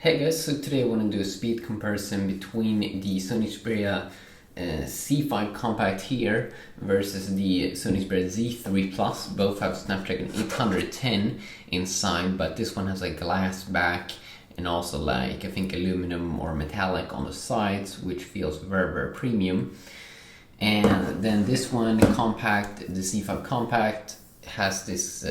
Hey guys, so today I want to do a speed comparison between the Sony Xperia Z5 Compact here versus the Sony Xperia Z3 Plus. Both have Snapdragon 810 inside, but this one has a glass back and also like I think aluminum or metallic on the sides, which feels very premium. And then this one, compact, the Z5 Compact, has this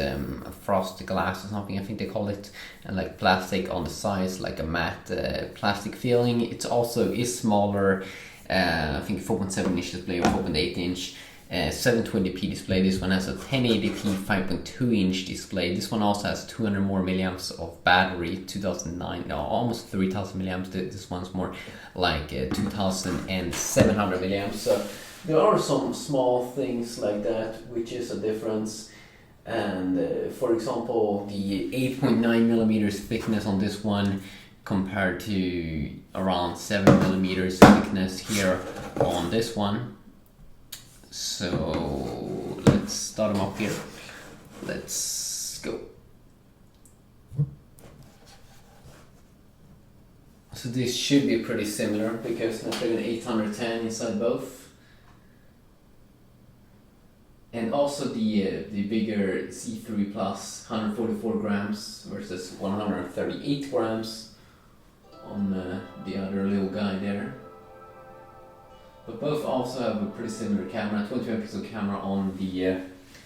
frosted glass or something, I think they call it, and like plastic on the sides, like a matte plastic feeling. It also is smaller, I think 4.7 inch display or 4.8 inch, 720p display. This one has a 1080p 5.2 inch display. This one also has 200 more milliamps of battery, 2009, no, almost 3000 milliamps. This one's more like 2700 milliamps. So there are some small things like that, which is a difference. And for example, the 8.9 millimeters thickness on this one compared to around 7 millimeters thickness here on this one. So let's start them up here. Let's go. So this should be pretty similar because Snapdragon 810 inside both. And also the bigger Z3 Plus, 144 grams versus 138 grams on the other little guy there. But both also have a pretty similar camera, 20 megapixel camera on the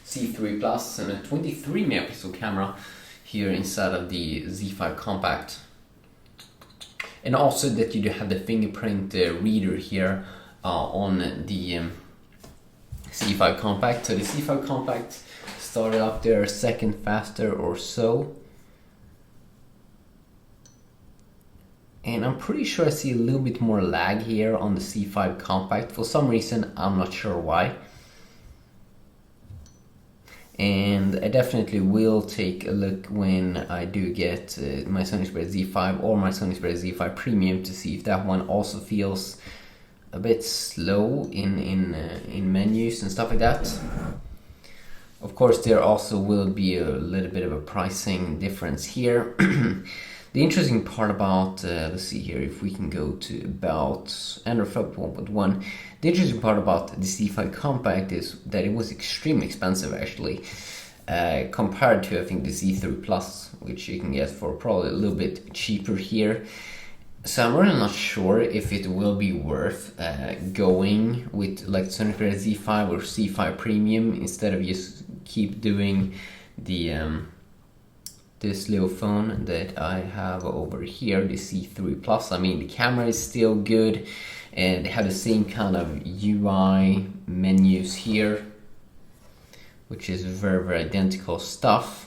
Z3 Plus and a 23 megapixel camera here inside of the Z5 Compact. And also that you do have the fingerprint reader here on the Z5 Compact. So the Z5 Compact started up there a second faster or so. And I'm pretty sure I see a little bit more lag here on the Z5 Compact. For some reason, I'm not sure why. And I definitely will take a look when I do get my Sony Xperia Z5 or my Sony Xperia Z5 Premium to see if that one also feels a bit slow in menus and stuff like that. Of course, there also will be a little bit of a pricing difference here. The interesting part about, let's see here, if we can go to about Android 1.1. The interesting part about the Z5 Compact is that it was extremely expensive actually, compared to I think the Z3 Plus, which you can get for probably a little bit cheaper here. So I'm really not sure if it will be worth going with like Sony Xperia Z5 or Z5 Premium instead of just keep doing the this little phone that I have over here, the Z3 Plus. I mean, the camera is still good and they have the same kind of UI menus here, which is very identical stuff.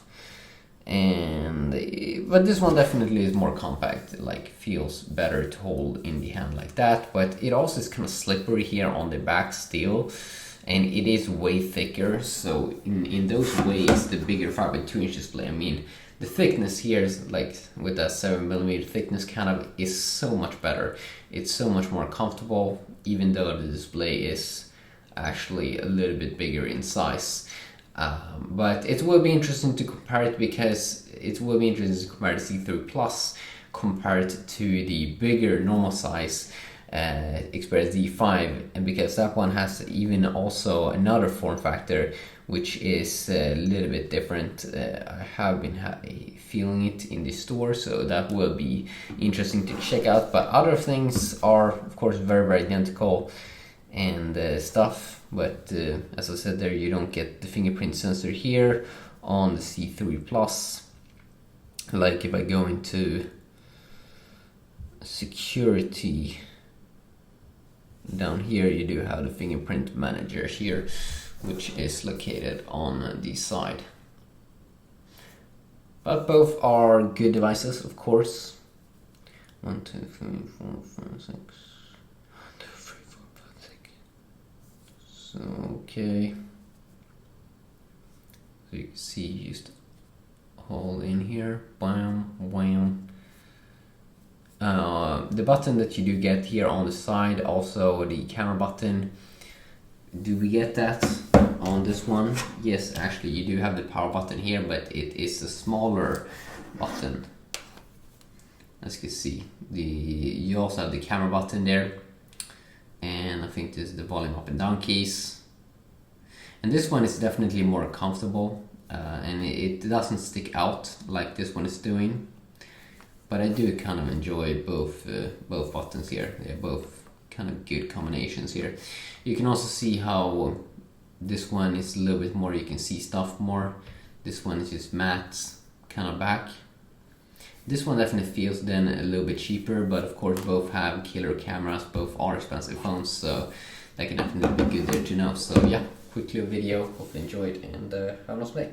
But this one definitely is more compact, like feels better to hold in the hand like that, but it also is kind of slippery here on the back still, and it is way thicker. So in those ways, the bigger 5.2 inch display, I mean, the thickness here is like with that 7 millimeter thickness kind of is so much better. It's so much more comfortable, even though the display is actually a little bit bigger in size. But it will be interesting to compare it, because it will be interesting to compare the Z3 Plus compared to the bigger normal size Xperia Z5, and because that one has even also another form factor which is a little bit different. I have been feeling it in the store, so that will be interesting to check out. But other things are of course very identical and stuff, but as I said there, you don't get the fingerprint sensor here on the Z3 Plus. Like if I go into security down here, you do have the fingerprint manager here, which is located on the side. But both are good devices, of course. 1, 2, 3, 4, 5, 6. So, okay. So you can see just hold in here, bam, wham. The button that you do get here on the side, also the camera button. Do we get that on this one? Yes, actually you do have the power button here, but it is a smaller button as you can see. You also have the camera button there, and I think this is the volume up and down keys. And this one is definitely more comfortable, and it doesn't stick out like this one is doing. But I do kind of enjoy both buttons here. They're both kind of good combinations here. You can also see how this one is a little bit more, you can see stuff more. This one is just matte kind of back. This one definitely feels then a little bit cheaper, but of course both have killer cameras, both are expensive phones, so that can definitely be good there to know. So yeah, quick little video, hope you enjoyed, and have a nice day.